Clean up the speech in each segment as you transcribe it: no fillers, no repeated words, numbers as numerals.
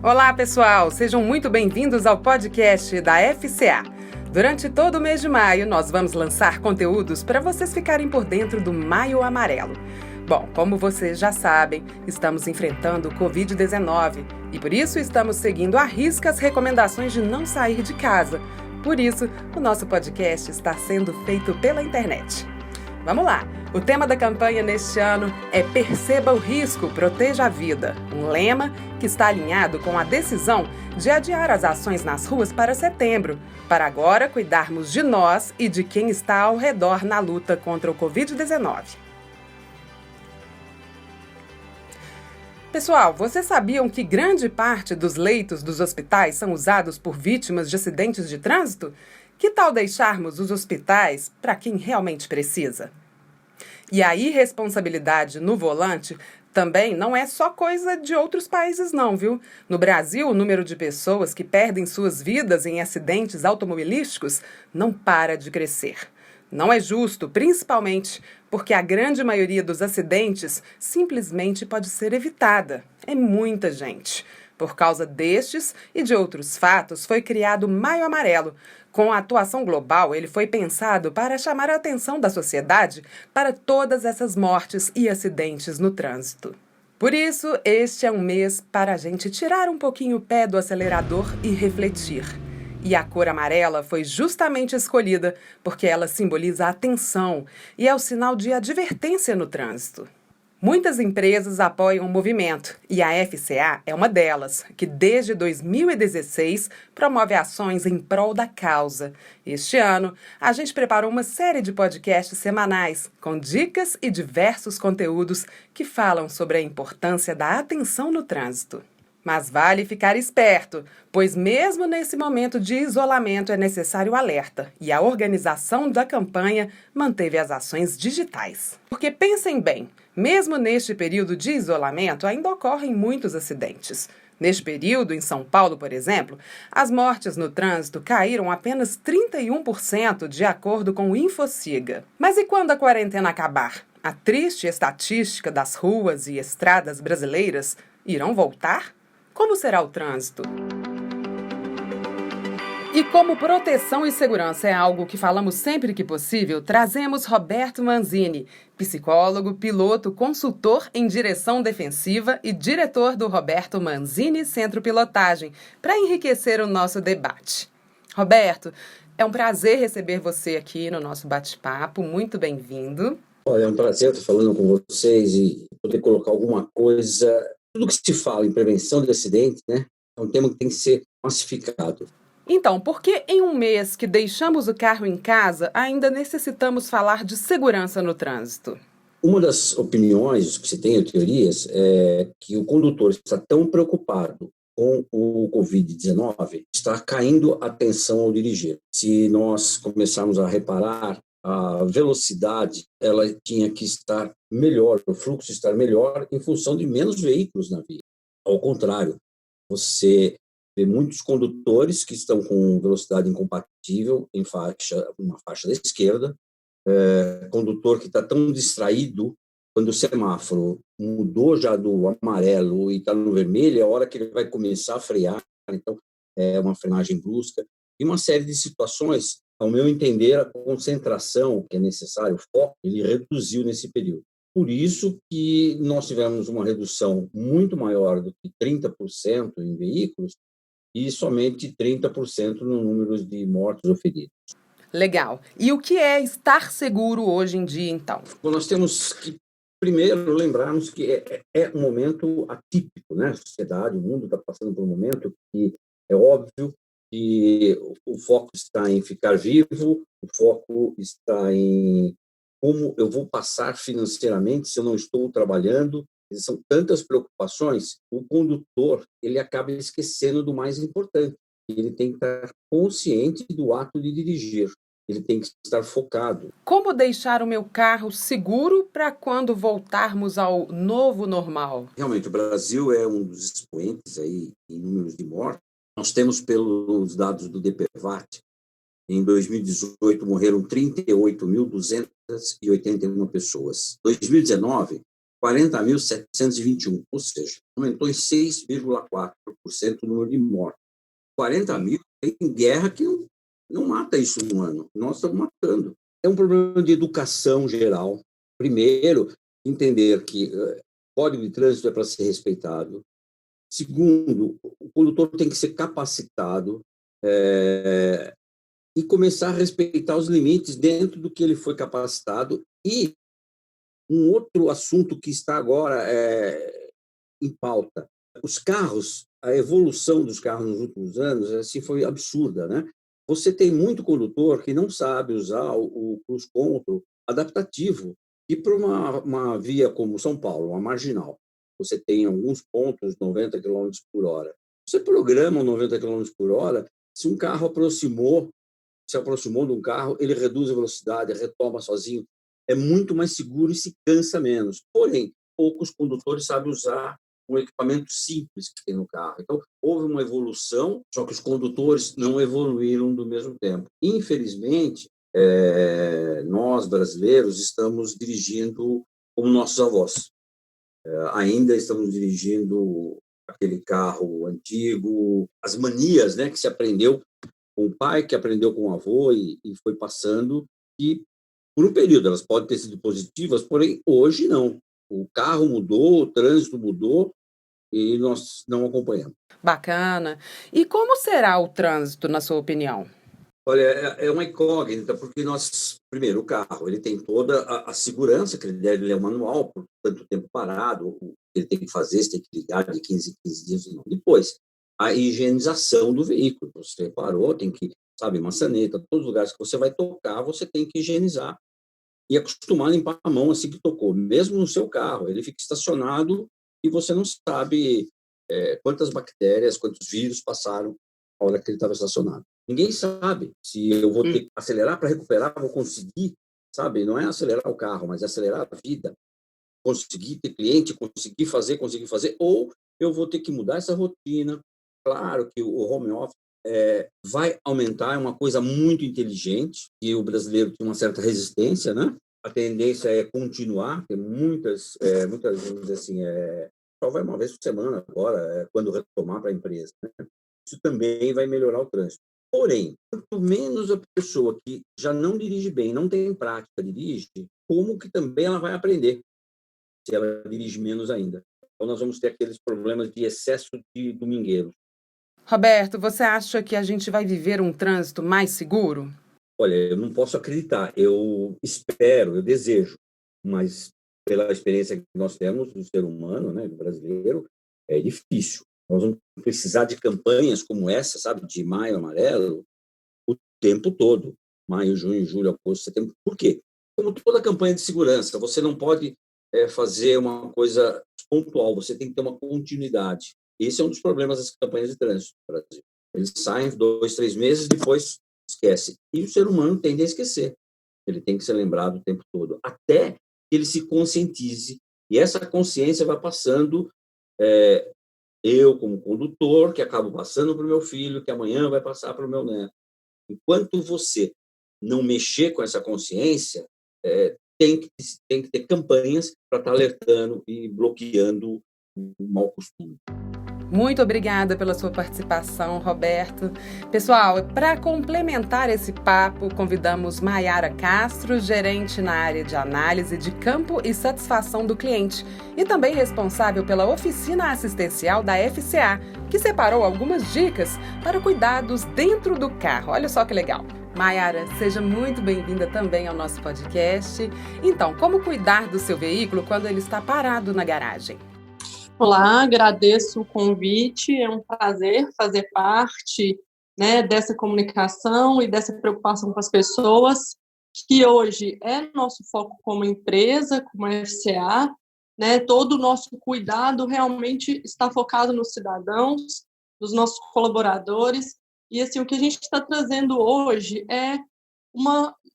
Olá, pessoal! Sejam muito bem-vindos ao podcast da FCA. Durante todo o mês de maio, nós vamos lançar conteúdos para vocês ficarem por dentro do Maio Amarelo. Bom, como vocês já sabem, estamos enfrentando o Covid-19 e por isso estamos seguindo à risca as recomendações de não sair de casa. Por isso, o nosso podcast está sendo feito pela internet. Vamos lá! O tema da campanha neste ano é Perceba o Risco, Proteja a Vida, um lema que está alinhado com a decisão de adiar as ações nas ruas para setembro, para agora cuidarmos de nós e de quem está ao redor na luta contra o Covid-19. Pessoal, vocês sabiam que grande parte dos leitos dos hospitais são usados por vítimas de acidentes de trânsito? Que tal deixarmos os hospitais para quem realmente precisa? E a irresponsabilidade no volante também não é só coisa de outros países não, viu? No Brasil, o número de pessoas que perdem suas vidas em acidentes automobilísticos não para de crescer. Não é justo, principalmente porque a grande maioria dos acidentes simplesmente pode ser evitada. É muita gente. Por causa destes e de outros fatos, foi criado o Maio Amarelo. Com a atuação global, ele foi pensado para chamar a atenção da sociedade para todas essas mortes e acidentes no trânsito. Por isso, este é um mês para a gente tirar um pouquinho o pé do acelerador e refletir. E a cor amarela foi justamente escolhida porque ela simboliza a atenção e é o sinal de advertência no trânsito. Muitas empresas apoiam o movimento e a FCA é uma delas, que desde 2016 promove ações em prol da causa. Este ano, a gente preparou uma série de podcasts semanais com dicas e diversos conteúdos que falam sobre a importância da atenção no trânsito. Mas vale ficar esperto, pois mesmo nesse momento de isolamento é necessário alerta e a organização da campanha manteve as ações digitais. Porque pensem bem, mesmo neste período de isolamento ainda ocorrem muitos acidentes. Neste período, em São Paulo, por exemplo, as mortes no trânsito caíram apenas 31% de acordo com o Infociga. Mas e quando a quarentena acabar? A triste estatística das ruas e estradas brasileiras irão voltar? Como será o trânsito? E como proteção e segurança é algo que falamos sempre que possível, trazemos Roberto Manzini, psicólogo, piloto, consultor em direção defensiva e diretor do Roberto Manzini Centro Pilotagem, para enriquecer o nosso debate. Roberto, é um prazer receber você aqui no nosso bate-papo, muito bem-vindo. Olha, é um prazer estar falando com vocês e poder colocar alguma coisa. Tudo que se fala em prevenção de acidentes, né, é um tema que tem que ser massificado. Então, por que em um mês que deixamos o carro em casa, ainda necessitamos falar de segurança no trânsito? Uma das opiniões que se tem, teorias, é que o condutor está tão preocupado com o Covid-19, está caindo a atenção ao dirigir. Se nós começarmos a reparar, a velocidade ela tinha que estar melhor, o fluxo estar melhor em função de menos veículos na via. Ao contrário, você vê muitos condutores que estão com velocidade incompatível em uma faixa da esquerda, condutor que está tão distraído quando o semáforo mudou já do amarelo e está no vermelho, é a hora que ele vai começar a frear, então é uma frenagem brusca, e uma série de situações. Ao meu entender, a concentração que é necessária, o foco, ele reduziu nesse período. Por isso que nós tivemos uma redução muito maior do que 30% em veículos e somente 30% no número de mortos ou feridos. Legal. E o que é estar seguro hoje em dia, então? Bom, nós temos que, primeiro, lembrarmos que é um momento atípico, né? A sociedade, o mundo está passando por um momento que é óbvio que o foco está em ficar vivo, o foco está em como eu vou passar financeiramente se eu não estou trabalhando. São tantas preocupações, o condutor ele acaba esquecendo do mais importante. Ele tem que estar consciente do ato de dirigir, ele tem que estar focado. Como deixar o meu carro seguro para quando voltarmos ao novo normal? Realmente, o Brasil é um dos expoentes aí em números de mortes. Nós temos, pelos dados do DPVAT, em 2018 morreram 38.281 pessoas. Em 2019, 40.721, ou seja, aumentou em 6,4% o número de mortes. 40 mil tem guerra que não mata isso um ano. Nós estamos matando. É um problema de educação geral. Primeiro, entender que código de trânsito é para ser respeitado. Segundo, o condutor tem que ser capacitado e começar a respeitar os limites dentro do que ele foi capacitado. E um outro assunto que está agora em pauta, os carros, a evolução dos carros nos últimos anos assim, foi absurda, né? Você tem muito condutor que não sabe usar o cruise control adaptativo. E para uma via como São Paulo, uma marginal, você tem alguns pontos 90 km por hora. Você programa 90 km por hora, se um carro se aproximou de um carro, ele reduz a velocidade, retoma sozinho, é muito mais seguro e se cansa menos. Porém, poucos condutores sabem usar um equipamento simples que tem no carro. Então, houve uma evolução, só que os condutores não evoluíram do mesmo tempo. Infelizmente, nós, brasileiros, estamos dirigindo como nossos avós. Ainda estamos dirigindo aquele carro antigo, as manias, né, que se aprendeu com o pai, que aprendeu com o avô e foi passando, e por um período elas podem ter sido positivas, porém hoje não. O carro mudou, o trânsito mudou e nós não acompanhamos. Bacana. E como será o trânsito, na sua opinião? Olha, é uma incógnita, porque primeiro, o carro, ele tem toda a segurança, que ele deve ler o manual por tanto tempo parado, o que ele tem que fazer, você tem que ligar de 15 em 15 dias. Não. Depois, a higienização do veículo. Você parou, tem que, maçaneta, todos os lugares que você vai tocar, você tem que higienizar e acostumar a limpar a mão assim que tocou, mesmo no seu carro. Ele fica estacionado e você não sabe quantas bactérias, quantos vírus passaram na hora que ele estava estacionado. Ninguém sabe se eu vou ter que acelerar para recuperar, vou conseguir, sabe? Não é acelerar o carro, mas é acelerar a vida. Conseguir ter cliente, conseguir fazer, ou eu vou ter que mudar essa rotina. Claro que o home office vai aumentar, é uma coisa muito inteligente, e o brasileiro tem uma certa resistência, né? A tendência é continuar, tem muitas vezes assim, só vai uma vez por semana agora, quando retomar para a empresa, né? Isso também vai melhorar o trânsito. Porém, quanto menos a pessoa que já não dirige bem, não tem prática, dirige, como que também ela vai aprender se ela dirige menos ainda? Então, nós vamos ter aqueles problemas de excesso de domingueiros. Roberto, você acha que a gente vai viver um trânsito mais seguro? Olha, eu não posso acreditar, eu espero, eu desejo, mas pela experiência que nós temos do ser humano, né, do brasileiro, é difícil. Nós vamos precisar de campanhas como essa, sabe, de Maio Amarelo, o tempo todo. Maio, junho, julho, agosto, setembro. Por quê? Como toda campanha de segurança, você não pode fazer uma coisa pontual, você tem que ter uma continuidade. Esse é um dos problemas das campanhas de trânsito no Brasil. Eles saem 2, 3 meses, depois esquece. E o ser humano tende a esquecer. Ele tem que ser lembrado o tempo todo, até que ele se conscientize. E essa consciência vai passando, eu como condutor, que acabo passando para o meu filho, que amanhã vai passar para o meu neto. Enquanto você não mexer com essa consciência, tem que ter campanhas para estar alertando e bloqueando o mau costume. Muito obrigada pela sua participação, Roberto. Pessoal, para complementar esse papo, convidamos Maiara Castro, gerente na área de análise de campo e satisfação do cliente, e também responsável pela oficina assistencial da FCA, que separou algumas dicas para cuidados dentro do carro. Olha só que legal. Maiara, seja muito bem-vinda também ao nosso podcast. Então, como cuidar do seu veículo quando ele está parado na garagem? Olá, agradeço o convite, é um prazer fazer parte, né, dessa comunicação e dessa preocupação com as pessoas, que hoje é nosso foco como empresa, como FCA, né, todo o nosso cuidado realmente está focado nos cidadãos, nos nossos colaboradores, e assim, o que a gente está trazendo hoje é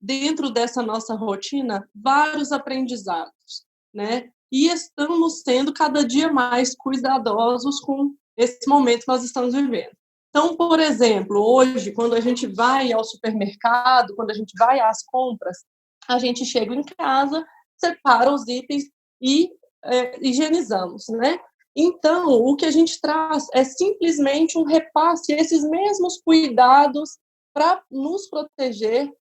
dentro dessa nossa rotina, vários aprendizados, né? E estamos sendo cada dia mais cuidadosos com esse momento que nós estamos vivendo. Então, por exemplo, hoje, quando a gente vai ao supermercado, quando a gente vai às compras, a gente chega em casa, separa os itens e higienizamos, né? Então, o que a gente traz é simplesmente um repasse, esses mesmos cuidados para nos proteger,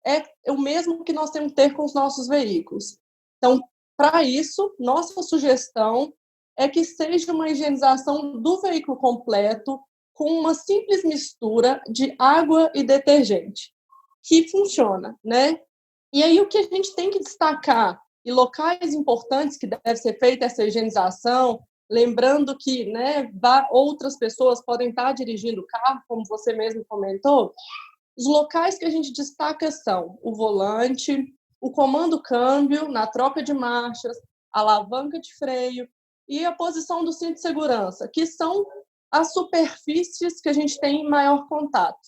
é o mesmo que nós temos que ter com os nossos veículos. Então, para isso, nossa sugestão é que seja uma higienização do veículo completo com uma simples mistura de água e detergente, que funciona, né? E aí o que a gente tem que destacar, e locais importantes que deve ser feita essa higienização, lembrando que, né, outras pessoas podem estar dirigindo o carro, como você mesmo comentou, os locais que a gente destaca são o volante, o comando câmbio na troca de marchas, a alavanca de freio e a posição do cinto de segurança, que são as superfícies que a gente tem maior contato.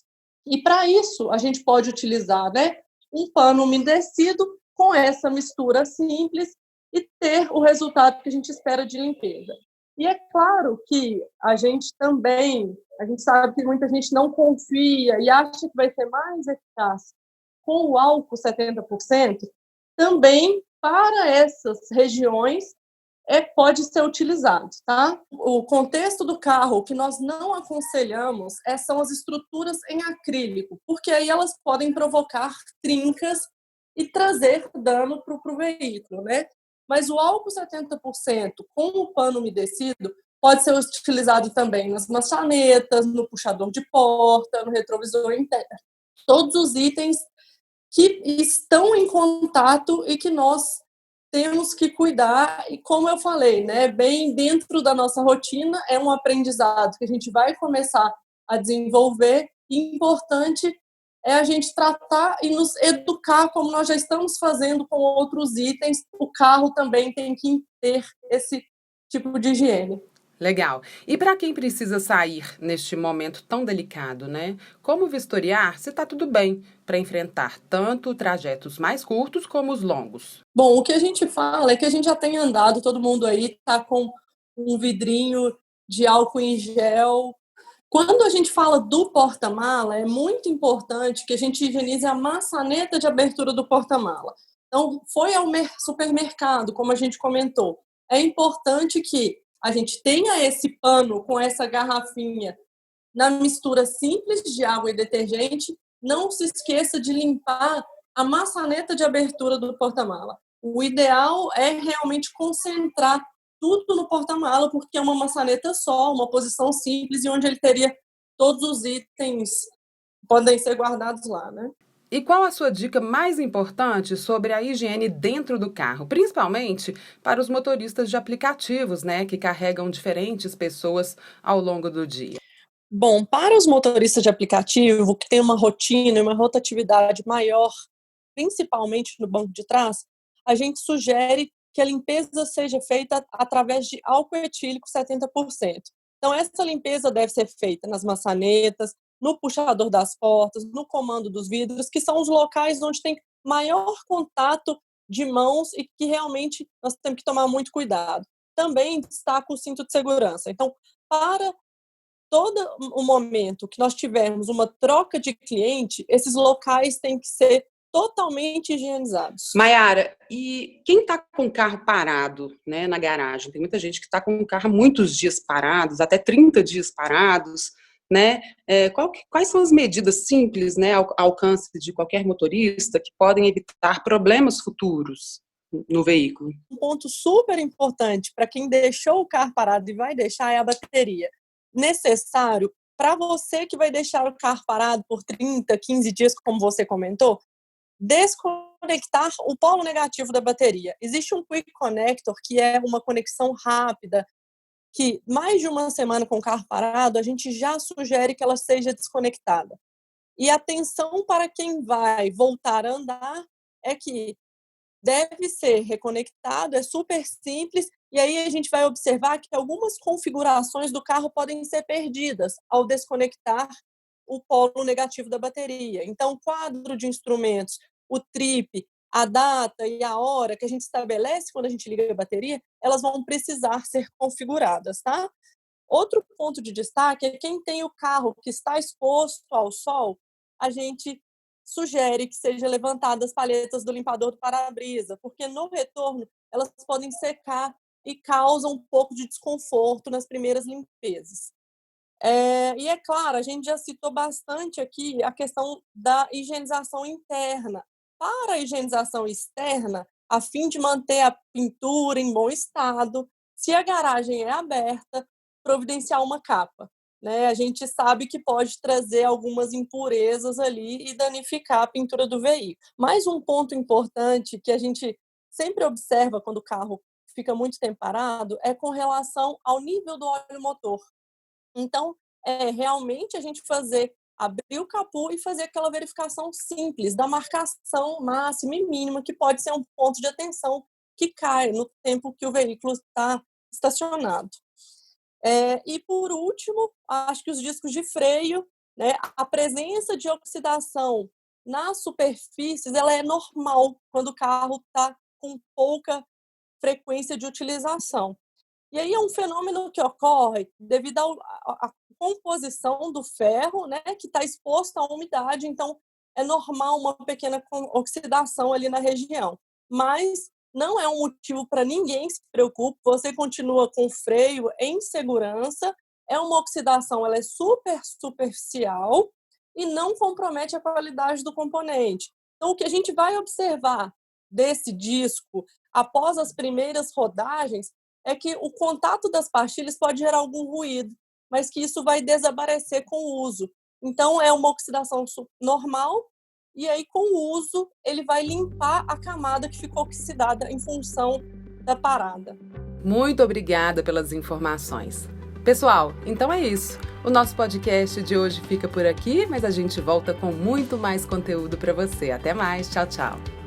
E para isso, a gente pode utilizar, né, um pano umedecido com essa mistura simples e ter o resultado que a gente espera de limpeza. E é claro que a gente sabe que muita gente não confia e acha que vai ser mais eficaz com o álcool 70%, também para essas regiões pode ser utilizado, tá? O contexto do carro, o que nós não aconselhamos são as estruturas em acrílico, porque aí elas podem provocar trincas e trazer dano para o veículo, né? Mas o álcool 70% com o pano umedecido pode ser utilizado também nas maçanetas, no puxador de porta, no retrovisor interno. Todos os itens que estão em contato e que nós temos que cuidar, e como eu falei, né, bem dentro da nossa rotina, é um aprendizado que a gente vai começar a desenvolver, e importante é a gente tratar e nos educar como nós já estamos fazendo com outros itens. O carro também tem que ter esse tipo de higiene. Legal. E para quem precisa sair neste momento tão delicado, né? Como vistoriar se está tudo bem para enfrentar tanto trajetos mais curtos como os longos? Bom, o que a gente fala é que a gente já tem andado, todo mundo aí está com um vidrinho de álcool em gel. Quando a gente fala do porta-mala, é muito importante que a gente higienize a maçaneta de abertura do porta-mala. Então, foi ao supermercado, como a gente comentou, é importante que a gente tenha esse pano com essa garrafinha na mistura simples de água e detergente. Não se esqueça de limpar a maçaneta de abertura do porta-mala. O ideal é realmente concentrar tudo no porta-mala, porque é uma maçaneta só, uma posição simples, e onde ele teria todos os itens podem ser guardados lá, né? E qual a sua dica mais importante sobre a higiene dentro do carro, principalmente para os motoristas de aplicativos, né, que carregam diferentes pessoas ao longo do dia? Bom, para os motoristas de aplicativo, que tem uma rotina e uma rotatividade maior, principalmente no banco de trás, a gente sugere que a limpeza seja feita através de álcool etílico 70%. Então, essa limpeza deve ser feita nas maçanetas, no puxador das portas, no comando dos vidros, que são os locais onde tem maior contato de mãos e que realmente nós temos que tomar muito cuidado. Também destaca o cinto de segurança. Então, para todo o momento que nós tivermos uma troca de cliente, esses locais têm que ser totalmente higienizados. Maiara, e quem está com o carro parado, né, na garagem? Tem muita gente que está com o carro há muitos dias parados, até 30 dias parados, né? Quais são as medidas simples, né, ao alcance de qualquer motorista que podem evitar problemas futuros no veículo? Um ponto super importante para quem deixou o carro parado e vai deixar é a bateria. Necessário para você que vai deixar o carro parado por 30, 15 dias, como você comentou, desconectar o polo negativo da bateria. Existe um Quick Connector, que é uma conexão rápida, que mais de uma semana com o carro parado, a gente já sugere que ela seja desconectada. E atenção para quem vai voltar a andar é que deve ser reconectado, é super simples, e aí a gente vai observar que algumas configurações do carro podem ser perdidas ao desconectar o polo negativo da bateria. Então, o quadro de instrumentos, o trip, a data e a hora que a gente estabelece quando a gente liga a bateria, elas vão precisar ser configuradas, tá? Outro ponto de destaque é quem tem o carro que está exposto ao sol, a gente sugere que seja levantadas as palhetas do limpador do para-brisa, porque no retorno elas podem secar e causa um pouco de desconforto nas primeiras limpezas. E é claro, a gente já citou bastante aqui a questão da higienização interna. Para a higienização externa, a fim de manter a pintura em bom estado, se a garagem é aberta, providenciar uma capa, né? A gente sabe que pode trazer algumas impurezas ali e danificar a pintura do veículo. Mais um ponto importante que a gente sempre observa quando o carro fica muito tempo parado é com relação ao nível do óleo motor. Então, realmente a gente abrir o capô e fazer aquela verificação simples da marcação máxima e mínima, que pode ser um ponto de atenção que cai no tempo que o veículo está estacionado. E, por último, acho que os discos de freio, né, a presença de oxidação nas superfícies, ela é normal quando o carro está com pouca frequência de utilização. E aí é um fenômeno que ocorre devido à composição do ferro, né, que está exposto à umidade, então é normal uma pequena oxidação ali na região. Mas não é um motivo para ninguém se preocupe, você continua com o freio em segurança, é uma oxidação, ela é super superficial e não compromete a qualidade do componente. Então, o que a gente vai observar desse disco após as primeiras rodagens é que o contato das pastilhas pode gerar algum ruído, mas que isso vai desaparecer com o uso. Então, é uma oxidação normal, e aí, com o uso, ele vai limpar a camada que ficou oxidada em função da parada. Muito obrigada pelas informações. Pessoal, então é isso. O nosso podcast de hoje fica por aqui, mas a gente volta com muito mais conteúdo para você. Até mais, tchau, tchau.